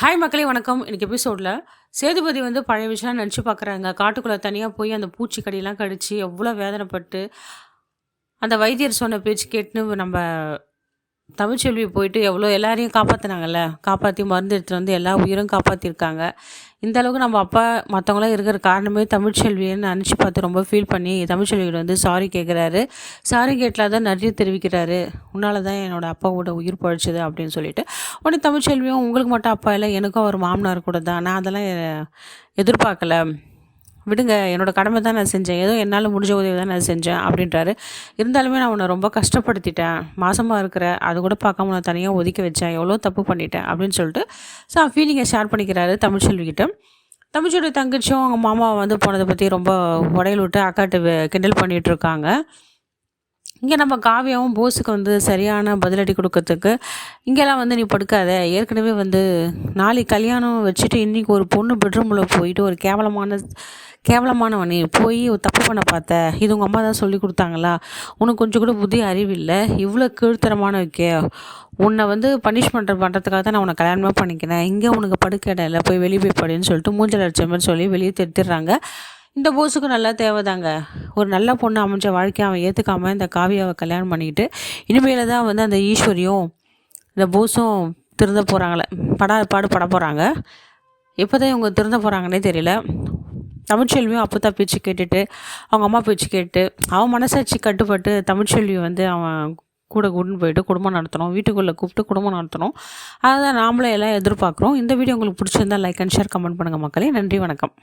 Hi மக்களே வணக்கம். இன்னைக்கு எபிசோடில் சேதுபதி வந்து பழைய விஷயம் நினச்சி பார்க்குறாங்க. காட்டுக்குள்ளே தனியாக போய் அந்த பூச்சிக்கடியெல்லாம் கடிச்சு எவ்வளோ வேதனைப்பட்டு அந்த வைத்தியர் சொன்ன பேச்சு கேட்டுன்னு நம்ம தமிழ்ச்செல்வி போயிட்டு எவ்வளோ எல்லாரையும் காப்பாற்றினாங்கல்ல, காப்பாற்றி மருந்து எடுத்துகிட்டு வந்து எல்லா உயிரும் காப்பாற்றிருக்காங்க. இந்த அளவுக்கு நம்ம அப்பா மற்றவங்களாம் இருக்கிற காரணமே தமிழ்ச்செல்வின்னு நினச்சி பார்த்து ரொம்ப ஃபீல் பண்ணி தமிழ்ச்செல்வியோட வந்து சாரி கேட்குறாரு. சாரி கேட்டில் தான் நிறைய தெரிவிக்கிறாரு. உன்னால தான் என்னோடய அப்பாவோட உயிர் பழிச்சது அப்படின்னு சொல்லிட்டு உடனே தமிழ்ச்செல்வியும் உங்களுக்கு மட்டும் அப்பா இல்லை, எனக்கும் அவர் மாமனார் கூட தான், நான் அதெல்லாம் எதிர்பார்க்கல, விடுங்க, என்னோடய கடமை தான் நான் செஞ்சேன், ஏதோ என்னால் முடிஞ்ச உதவி தான் நான் செஞ்சேன் அப்படின்றாரு. இருந்தாலுமே நான் உன்னை ரொம்ப கஷ்டப்படுத்திட்டேன், மாசமாக இருக்கிற அது கூட பார்க்காம நான் தனியாக ஒதுக்கி வச்சேன், எவ்வளோ தப்பு பண்ணிட்டேன் அப்படின்னு சொல்லிட்டு ஃபீலிங்கை ஷேர் பண்ணிக்கிறாரு தமிழ்ச்செல்விக்கிட்ட. தமிழ்ச்செல்வி தங்கச்சியும் அவங்க மாமா வந்து போனதை பற்றி ரொம்ப உடையில் விட்டு அக்காட்டு கிண்டல் பண்ணிகிட்டு இருக்காங்க. இங்கே நம்ம காவியாவும் போஸுக்கு வந்து சரியான பதிலடி கொடுக்கறதுக்கு, இங்கெல்லாம் வந்து நீ படுக்காத, ஏற்கனவே வந்து நாளைக்கு கல்யாணம் வச்சுட்டு இன்றைக்கி ஒரு பொண்ணு பெட்ரூமில் போயிட்டு ஒரு கேவலமானவன் நீ போய் தப்பு பண்ண பார்த்த, இது உங்கள் அம்மா தான் சொல்லி கொடுத்தாங்களா, உனக்கு கொஞ்சம் கூட புத்தி அறிவில்லை, இவ்வளோ கீழ்த்தரமான வைக்க, உன்னை வந்து பனிஷ்மெண்ட் பண்ணுறதுக்காக தான் நான் உன்னை கல்யாணமாக பண்ணிக்கிறேன், இங்கே உனக்கு படுக்க இடம் இல்லை, போய் வெளியே போய் படுன்னு சொல்லிட்டு மூஞ்சல் அடிச்ச மாதிரி சொல்லி வெளியே திருத்திடுறாங்க. இந்த போஸுக்கு நல்லா தேவைதாங்க, ஒரு நல்ல பொண்ணு அமைஞ்ச வாழ்க்கையை அவன் ஏற்றுக்காமல் இந்த காவியாவை கல்யாணம் பண்ணிக்கிட்டு இனிமேல் தான் வந்து அந்த ஈஸ்வரியும் இந்த போஸும் திருந்த போகிறாங்களே, பாடுபட போகிறாங்க. எப்போ தான் இவங்க திருந்த போகிறாங்கன்னே தெரியல. தமிழ்ச்செல்வியும் அப்போ தான் பேச்சு கேட்டுட்டு அவங்க அம்மா பேச்சு கேட்டு அவன் மனசாட்சி கட்டுப்பட்டு தமிழ்ச்செல்வி வந்து அவன் கூட கூட்டின்னு போயிட்டு குடும்பம் நடத்தணும், வீட்டுக்குள்ளே கூப்பிட்டு குடும்பம் நடத்தணும். அதை தான் நாமளே எல்லாம் எதிர்பார்க்குறோம். இந்த வீடியோ உங்களுக்கு பிடிச்சிருந்தா லைக் அண்ட் ஷேர் கமெண்ட் பண்ணுங்கள் மக்களே. நன்றி, வணக்கம்.